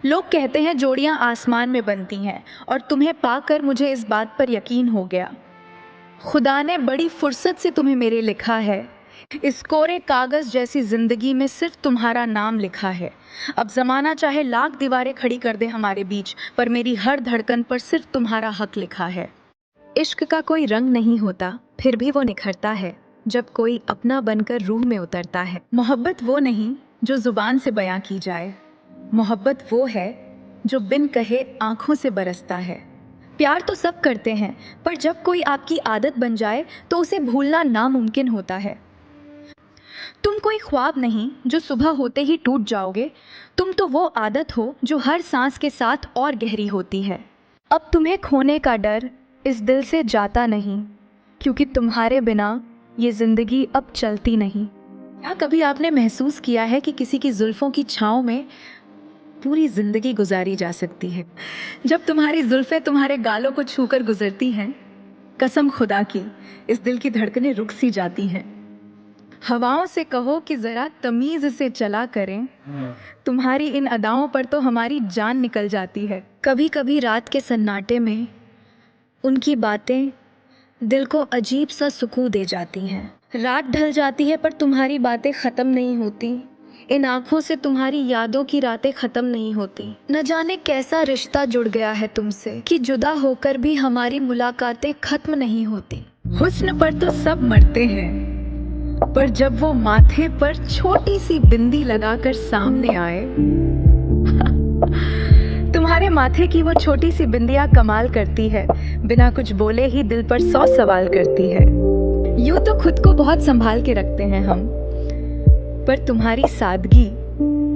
लोग कहते हैं जोड़ियां आसमान में बनती हैं और तुम्हें पाकर मुझे इस बात पर यकीन हो गया। खुदा ने बड़ी फुर्सत से तुम्हें मेरे लिखा है। इस कोरे कागज जैसी जिंदगी में सिर्फ तुम्हारा नाम लिखा है। अब जमाना चाहे लाख दीवारें खड़ी कर दे हमारे बीच, पर मेरी हर धड़कन पर सिर्फ तुम्हारा हक लिखा है। इश्क का कोई रंग नहीं होता, फिर भी वो निखरता है जब कोई अपना बनकर रूह में उतरता है। मोहब्बत वो नहीं जो जुबान से बयां की जाए, मोहब्बत वो है जो बिन कहे आंखों से बरसता है। प्यार तो सब करते हैं, पर जब कोई आपकी आदत बन जाए तो उसे भूलना नामुमकिन होता है। तुम कोई ख्वाब नहीं जो सुबह होते ही टूट जाओगे, तुम तो वो आदत हो जो हर सांस के साथ और गहरी होती है। अब तुम्हें खोने का डर इस दिल से जाता नहीं, क्योंकि तुम्हारे बिना ये जिंदगी अब चलती नहीं। क्या कभी आपने महसूस किया है कि किसी की जुल्फों की छाँव में पूरी जिंदगी गुजारी जा सकती है? जब तुम्हारी जुल्फें तुम्हारे गालों को छूकर गुजरती हैं, कसम खुदा की इस दिल की धड़कनें रुक सी जाती हैं। हवाओं से कहो कि जरा तमीज से चला करें, तुम्हारी इन अदाओं पर तो हमारी जान निकल जाती है। कभी कभी रात के सन्नाटे में उनकी बातें दिल को अजीब सा सुकून दे जाती हैं। रात ढल जाती है पर तुम्हारी बातें ख़त्म नहीं होती। इन आँखों से तुम्हारी यादों की रातें ख़त्म नहीं होती। न जाने कैसा रिश्ता जुड़ गया है तुमसे कि जुदा होकर भी हमारी मुलाकातें ख़त्म नहीं होती। हुस्न पर तो सब मरते हैं, पर जब वो माथे पर छोटी सी बिंदी लगाकर सामने आए, तुम्हारे माथे की वो छोटी सी बिंदिया कमाल करती है। बिना कुछ बोले ही दिल पर 100 सवाल करती है। यूं तो खुद को बहुत संभाल के रखते हैं हम, पर तुम्हारी सादगी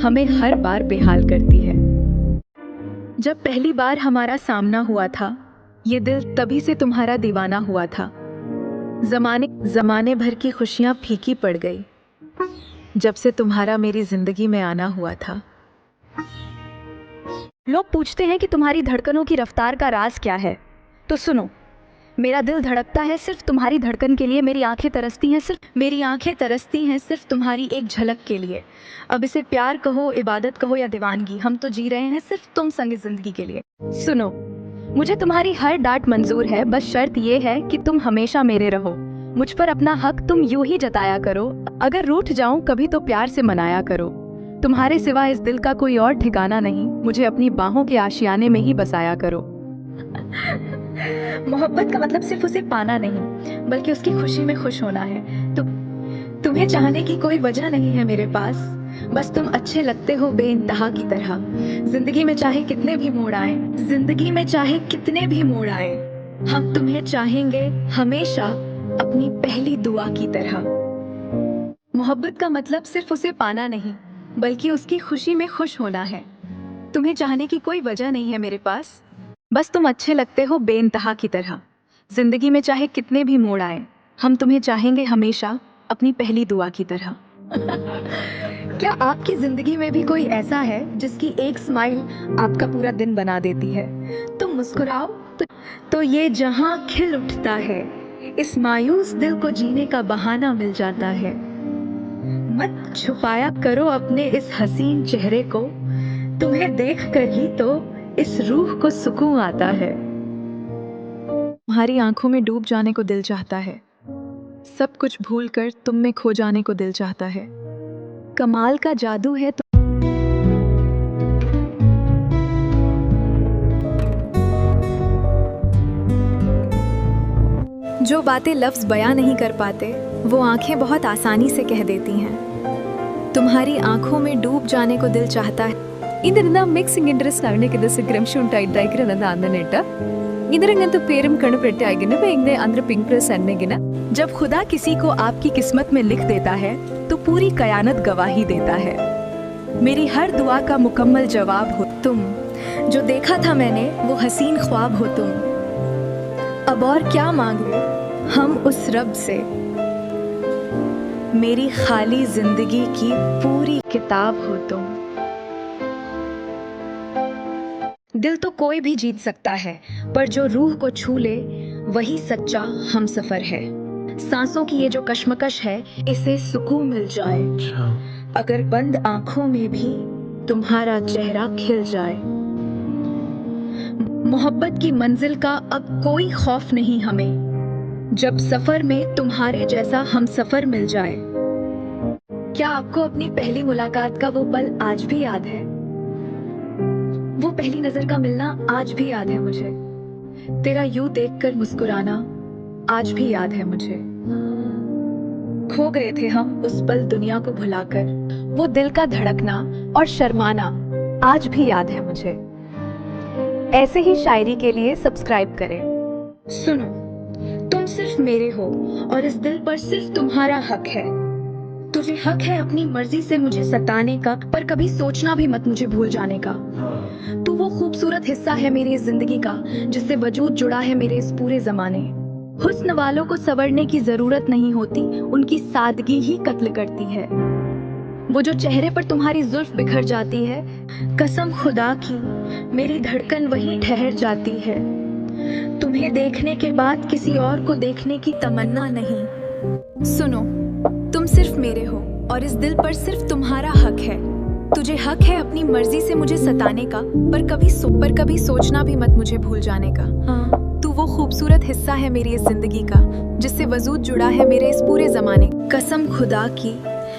हमें हर बार बेहाल करती है। जब पहली बार हमारा सामना हुआ था, ये दिल तभी से तुम्हारा दीवाना हुआ था। जमाने भर की खुशियां फीकी पड़ गई जब से तुम्हारा मेरी जिंदगी में आना हुआ था। लोग पूछते हैं कि तुम्हारी धड़कनों की रफ्तार का राज क्या है, तो सुनो। मेरा दिल धड़कता है सिर्फ तुम्हारी धड़कन के लिए। मेरी आंखें तरसती हैं सिर्फ तुम्हारी एक झलक के लिए। अब इसे प्यार कहो, इबादत कहो या दीवानगी, हम तो जी रहे हैं सिर्फ तुम संग जिंदगी के लिए। सुनो, मुझे तुम्हारी हर डांट मंजूर है, बस शर्त ये है कि तुम हमेशा मेरे रहो। मुझ पर अपना हक तुम यूं ही जताया करो। अगर रूठ जाऊं कभी तो प्यार से मनाया करो। तुम्हारे सिवा इस दिल का कोई और ठिकाना नहीं, मुझे अपनी बाहों के आशियाने में ही बसाया करो। मोहब्बत का मतलब सिर्फ उसे पाना नहीं, बल्कि उसकी खुशी में खुश होना है। तुम्हें चाहने की कोई वजह नहीं है मेरे पास, बस तुम अच्छे लगते हो बेइंतहा की तरह। जिंदगी में चाहे कितने भी मोड़ आए, हम तुम्हें चाहेंगे हमेशा अपनी पहली दुआ की तरह। मोहब्बत का मतलब सिर्फ उसे पाना नहीं, बल्कि उसकी खुशी में खुश होना है। तुम्हें चाहने की कोई वजह नहीं है मेरे पास, बस तुम अच्छे लगते हो बेइंतहा की तरह। जिंदगी में चाहे कितने भी मोड़ आए, हम तुम्हें चाहेंगे हमेशा अपनी पहली दुआ की तरह। क्या आपकी जिंदगी में भी कोई ऐसा है जिसकी एक स्माइल आपका पूरा दिन बना देती है? तुम मुस्कुराओ तो ये जहां खिल उठता है। इस मायूस दिल को जीने का बहाना मिल जाता है। मत छुपाया करो अपने इस हसीन चेहरे को, तुम्हें देखकर ही तो इस रूह को सुकून आता है। तुम्हारी आंखों में डूब जाने को दिल चाहता है, सब कुछ भूलकर तुम में खो जाने को दिल चाहता है। कमाल का जादू है जो बातें लफ्ज बयां नहीं कर पाते, वो आंखें बहुत आसानी से कह देती हैं। तुम्हारी आंखों में डूब जाने को दिल चाहता है। ಇದರಿಂದ ಮಿಕ್ಸಿಂಗ್ ಇಂಟ್ರೆಸ್ಟ್ ಆಗಲಿಕ್ಕೆ ಗ್ರಮ್ಶ್ ಉಂಟಾಯ್ತು ಐಕ್ರನದ ಅಂದನೆಟ ಇದರಂಗಂತೂ पेरम कण प्रट्टे आगिन बेंगने अंदर पिंक प्रेस अन्नेगिन। जब खुदा किसी को आपकी किस्मत में लिख देता है तो पूरी कयानत गवाही देता है। मेरी हर दुआ का मुकम्मल जवाब हो तुम, जो देखा था मैंने वो हसीन ख्वाब हो तुम। अब और क्या मांगे हम उस रब से, मेरी खाली जिंदगी की पूरी किताब हो तुम। दिल तो कोई भी जीत सकता है, पर जो रूह को छू ले वही सच्चा हम सफर है। सांसों की ये जो कश्मकश है, इसे सुकून मिल जाए। अगर बंद आंखों में भी तुम्हारा चेहरा खिल जाए। मोहब्बत की मंजिल का अब कोई खौफ नहीं हमें, जब सफर में तुम्हारे जैसा हम सफर मिल जाए। क्या आपको अपनी पहली मुलाकात का वो पल आज भी याद है? वो पहली नजर का मिलना आज भी याद है मुझे। तेरा यूं देखकर मुस्कुराना आज भी याद है मुझे। खो गए थे हम उस पल दुनिया को भुलाकर, वो दिल का धड़कना और शर्माना आज भी याद है मुझे। ऐसे ही शायरी के लिए सब्सक्राइब करें। सुनो, तुम सिर्फ मेरे हो और इस दिल पर सिर्फ तुम्हारा हक है। तुझे हक है अपनी मर्जी से मुझे सताने का, पर कभी सोचना भी मत मुझे भूल जाने का। तू वो खूबसूरत हिस्सा है मेरी इस जिंदगी का, जिससे वजूद जुड़ा है मेरे इस पूरे जमाने। हुस्न वालों को संवरने की जरूरत नहीं होती, उनकी सादगी ही कत्ल करती है। वो जो चेहरे पर तुम्हारी जुल्फ बिखर जाती है, कसम खुदा की मेरी धड़कन वहीं ठहर जाती है। तुम्हें देखने के बाद किसी और को देखने की तमन्ना नहीं। सुनो, तुम सिर्फ मेरे हो और इस दिल पर सिर्फ तुम्हारा हक है। तुझे हक है अपनी मर्जी से मुझे सताने का, पर कभी सोचना भी मत मुझे भूल जाने का। हाँ, तू वो खूबसूरत हिस्सा है मेरी इस जिंदगी का, जिससे वजूद जुड़ा है मेरे इस पूरे जमाने। कसम खुदा की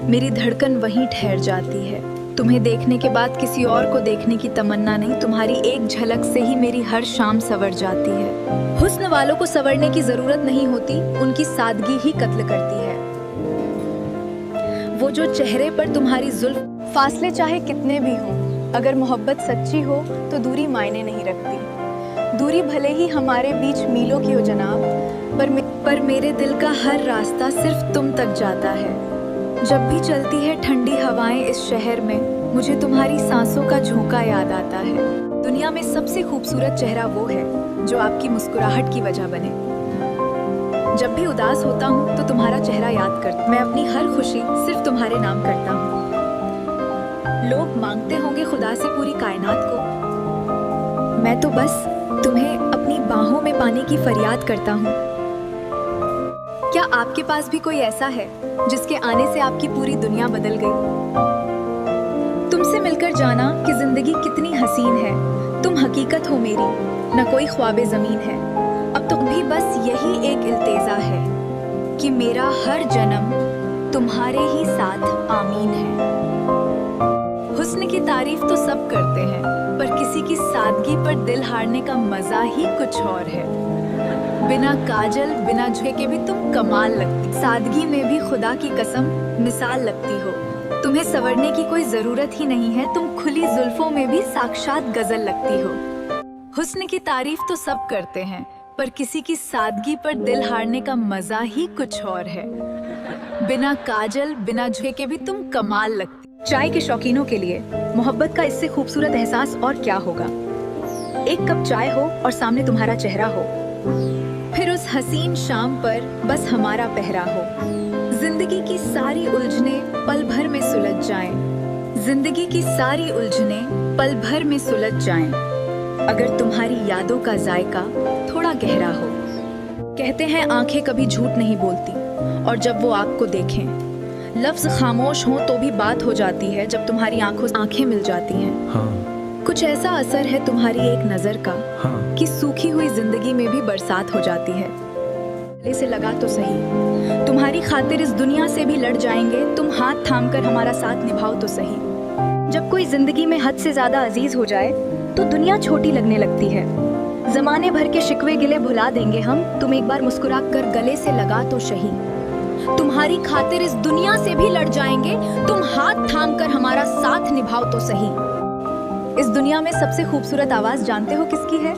मेरी धड़कन वहीं ठहर जाती है। तुम्हें देखने के बाद किसी और को देखने की तमन्ना नहीं, तुम्हारी एक झलक से ही मेरी हर शाम संवर जाती है। हुस्न वालों को संवरने की जरूरत नहीं होती, उनकी सादगी ही कत्ल करती है। वो जो चेहरे पर तुम्हारी जुल्फ, फासले चाहे कितने भी हों, अगर मोहब्बत सच्ची हो तो दूरी मायने नहीं रखती। दूरी भले ही हमारे बीच मीलों की हो जनाब, पर मेरे दिल का हर रास्ता सिर्फ तुम तक जाता है। जब भी चलती है ठंडी हवाएं इस शहर में, मुझे तुम्हारी सांसों का झोंका याद आता है। दुनिया में सबसे खूबसूरत चेहरा वो है जो आपकी मुस्कुराहट की वजह बने। जब भी उदास होता हूँ तो तुम्हारा चेहरा याद करता, मैं अपनी हर खुशी सिर्फ तुम्हारे नाम करता हूँ। लोग मांगते होंगे खुदा से पूरी कायनात को, मैं तो बस तुम्हें अपनी बाहों में पाने की फरियाद करता हूँ। क्या आपके पास भी कोई ऐसा है जिसके आने से आपकी पूरी दुनिया बदल गई? तुमसे मिलकर जाना कि जिंदगी कितनी हसीन है, तुम हकीकत हो मेरी, न कोई ख्वाबे जमीन है। अब तो भी बस यही एक इल्तेजा है कि मेरा हर जन्म तुम्हारे ही साथ आमीन है। हुस्न की तारीफ तो सब करते हैं, पर किसी की सादगी पर दिल हारने का मजा ही कुछ और है। बिना काजल बिना झुके के भी तुम कमाल लगती, सादगी में भी खुदा की कसम मिसाल लगती हो। तुम्हें संवरने की कोई जरूरत ही नहीं है, तुम खुली जुल्फों में भी साक्षात गजल लगती हो। हुस्न की तारीफ तो सब करते हैं, पर किसी की सादगी पर दिल हारने का मजा ही कुछ और है। बिना काजल बिना झुके के भी तुम कमाल लगती। चाय के शौकीनों के लिए मोहब्बत का इससे खूबसूरत एहसास और क्या होगा। एक कप चाय हो और सामने तुम्हारा चेहरा हो, फिर उस हसीन शाम पर बस हमारा पहरा हो। जिंदगी की सारी उलझने पल भर में सुलझ जाएं। जिंदगी की सारी उलझने पल भर में सुलझ जाएं, अगर तुम्हारी यादों का जायका थोड़ा गहरा हो। कहते हैं आंखें कभी झूठ नहीं बोलती, और जब वो आपको देखें, लफ्ज खामोश हों तो भी बात हो जाती है जब तुम्हारी आंखें मिल जाती हैं। हाँ। कुछ ऐसा असर है तुम्हारी एक नजर का, हाँ, कि सूखी हुई जिंदगी में भी बरसात हो जाती है। गले से लगा तो सही, तुम्हारी खातिर इस दुनिया से भी लड़ जाएंगे, तुम हाथ थामकर हमारा साथ निभाओ तो सही। जब कोई जिंदगी में हद से ज्यादा अजीज हो जाए तो दुनिया छोटी लगने लगती है। जमाने भर के शिकवे गिले भुला देंगे हम, तुम एक बार मुस्कुरा कर गले से लगा तो सही। तुम्हारी खातिर इस दुनिया से भी लड़ जाएंगे, तुम हाथ थामकर हमारा साथ निभाओ तो सही। इस दुनिया में सबसे खूबसूरत आवाज जानते हो किसकी है?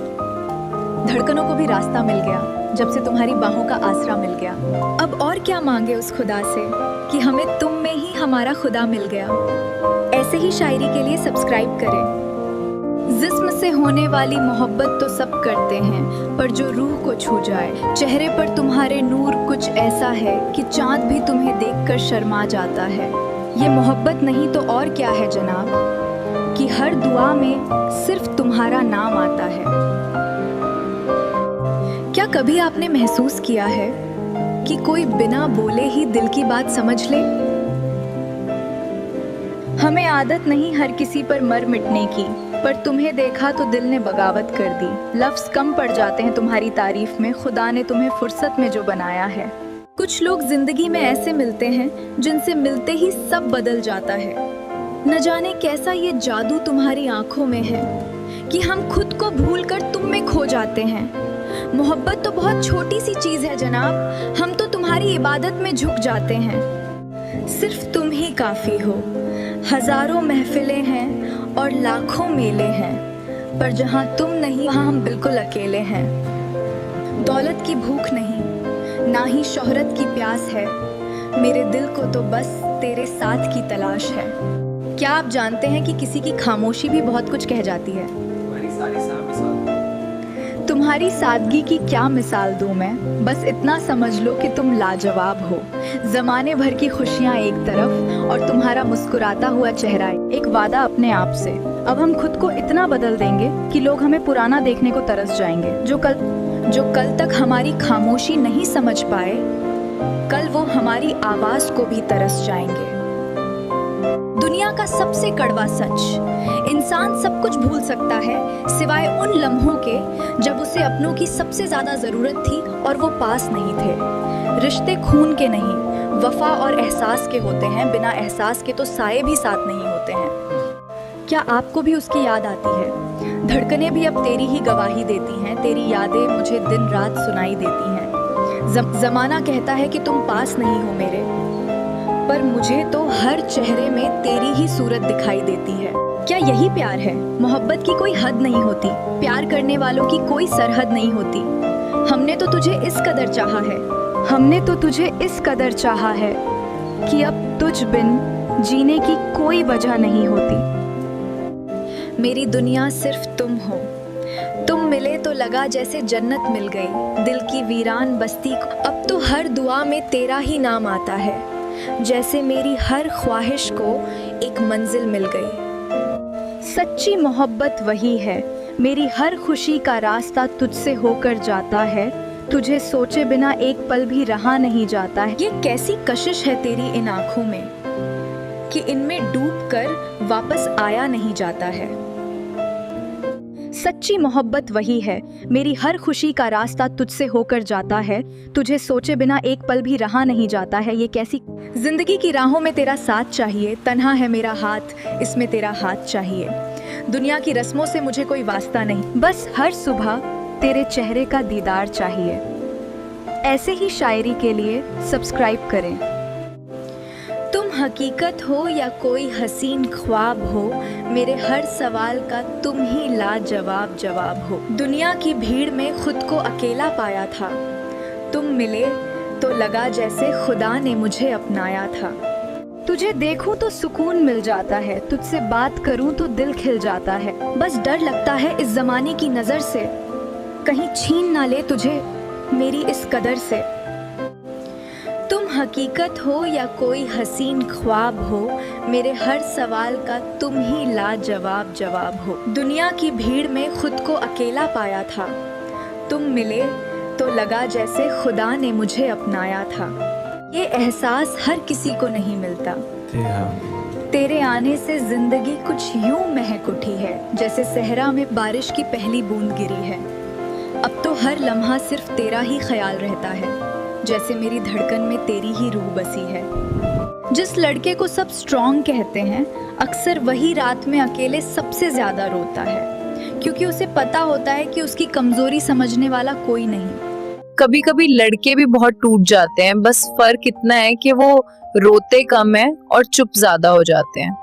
धड़कनों को भी रास्ता मिल गया जब से तुम्हारी बाहों का आसरा मिल गया। अब और क्या मांगे उस खुदा से कि हमें तुम में ही हमारा खुदा मिल गया। ऐसे ही शायरी के लिए सब्सक्राइब करें। जिस्म से होने वाली मोहब्बत तो सब करते हैं, पर जो रूह को छू जाए, चेहरे पर तुम्हारे नूर कुछ ऐसा है कि चांद भी तुम्हें देखकर शर्मा जाता है। ये मोहब्बत नहीं तो और क्या है जनाब, कि हर दुआ में सिर्फ तुम्हारा नाम आता है। क्या कभी आपने महसूस किया है कि कोई बिना बोले ही दिल की बात समझ ले? हमें आदत नहीं हर किसी पर मर मिटने की, पर तुम्हें देखा तो दिल ने बगावत कर दी। लफ्ज कम पड़ जाते हैं तुम्हारी तारीफ में, खुदा ने तुम्हें फुर्सत में जो बनाया है। कुछ लोग जिंदगी में ऐसे मिलते हैं जिनसे मिलते ही सब बदल जाता है। न जाने कैसा ये जादू तुम्हारी आंखों में है कि हम खुद को भूलकर तुम में खो जाते हैं। मोहब्बत तो बहुत छोटी सी चीज है जनाब, हम तो तुम्हारी इबादत में झुक जाते हैं। सिर्फ तुम ही काफी हो। हजारों महफिलें हैं और लाखों मेले हैं, पर जहां तुम नहीं वहां हम बिल्कुल अकेले हैं। दौलत की भूख नहीं, ना ही शोहरत की प्यास है, मेरे दिल को तो बस तेरे साथ की तलाश है। क्या आप जानते हैं कि किसी की खामोशी भी बहुत कुछ कह जाती है? तुम्हारी सादगी की क्या मिसाल दूं मैं, बस इतना समझ लो कि तुम लाजवाब हो। जमाने भर की खुशियां एक तरफ और तुम्हारा मुस्कुराता हुआ चेहरा एक वादा अपने आप से। अब हम खुद को इतना बदल देंगे कि लोग हमें पुराना देखने को तरस जाएंगे। जो कल तक हमारी खामोशी नहीं समझ पाए, कल वो हमारी आवाज को भी तरस जाएंगे। दुनिया का सबसे कड़वा सच, इंसान सब कुछ भूल सकता है सिवाय उन लम्हों के जब उसे अपनों की सबसे ज्यादा जरूरत थी और वो पास नहीं थे। रिश्ते खून के नहीं, वफा और एहसास के होते हैं। बिना एहसास के तो साए भी साथ नहीं होते हैं। क्या आपको भी उसकी याद आती है? धड़कनें भी अब तेरी ही गवाही देती हैं, तेरी यादें मुझे दिन रात सुनाई देती हैं। जमाना कहता है कि तुम पास नहीं हो मेरे, पर मुझे तो हर चेहरे में तेरी ही सूरत दिखाई देती है। क्या यही प्यार है? मोहब्बत की कोई हद नहीं होती, प्यार करने वालों की कोई सरहद नहीं होती। हमने तो तुझे इस कदर चाहा है कि अब तुझ बिन जीने की कोई वजह नहीं होती। मेरी दुनिया सिर्फ तुम हो, तुम मिले तो लगा जैसे जन्नत मिल गई। दिल की वीरान बस्ती को अब तो हर दुआ में तेरा ही नाम आता है, जैसे मेरी हर ख्वाहिश को एक मंजिल मिल गई। सच्ची मोहब्बत वही है, मेरी हर खुशी का रास्ता तुझसे होकर जाता है। तुझे सोचे बिना एक पल भी रहा नहीं जाता है। ये कैसी कशिश है तेरी इन आंखों में कि इनमें डूबकर वापस आया नहीं जाता है। सच्ची मोहब्बत वही है, मेरी हर खुशी का रास्ता तुझसे होकर जाता है। तुझे सोचे बिना एक पल भी रहा नहीं जाता है। ये कैसी जिंदगी की राहों में तेरा साथ चाहिए, तन्हा है मेरा हाथ, इसमें तेरा हाथ चाहिए। दुनिया की रस्मों से मुझे कोई वास्ता नहीं, बस हर सुबह तेरे चेहरे का दीदार चाहिए। ऐसे ही शायरी के लिए सब्सक्राइब करें। तुम हकीकत हो या कोई हसीन ख्वाब हो, मेरे हर सवाल का तुम ही लाजवाब जवाब हो। दुनिया की भीड़ में खुद को अकेला पाया था, तुम मिले तो लगा जैसे खुदा ने मुझे अपनाया था। तुझे देखूं तो सुकून मिल जाता है, तुझसे बात करूं तो दिल खिल जाता है। बस डर लगता है इस जमाने की नजर से, कहीं छीन ना ले तुझे मेरी इस कदर से। तुम हकीकत हो या कोई हसीन ख्वाब हो, मेरे हर सवाल का तुम ही लाजवाब जवाब हो। दुनिया की भीड़ में खुद को अकेला पाया था, तुम मिले तो लगा जैसे खुदा ने मुझे अपनाया था। ये एहसास हर किसी को नहीं मिलता। तेरे आने से जिंदगी कुछ यूं महक उठी है, जैसे सहरा में बारिश की पहली बूंद गिरी है। अब तो हर लम्हा सिर्फ तेरा ही ख्याल रहता है, जैसे मेरी धड़कन में तेरी ही रूह बसी है। जिस लड़के को सब स्ट्रॉन्ग कहते हैं, अक्सर वही रात में अकेले सबसे ज्यादा रोता है, क्योंकि उसे पता होता है कि उसकी कमजोरी समझने वाला कोई नहीं। कभी कभी लड़के भी बहुत टूट जाते हैं, बस फर्क इतना है कि वो रोते कम है और चुप ज्यादा हो जाते हैं।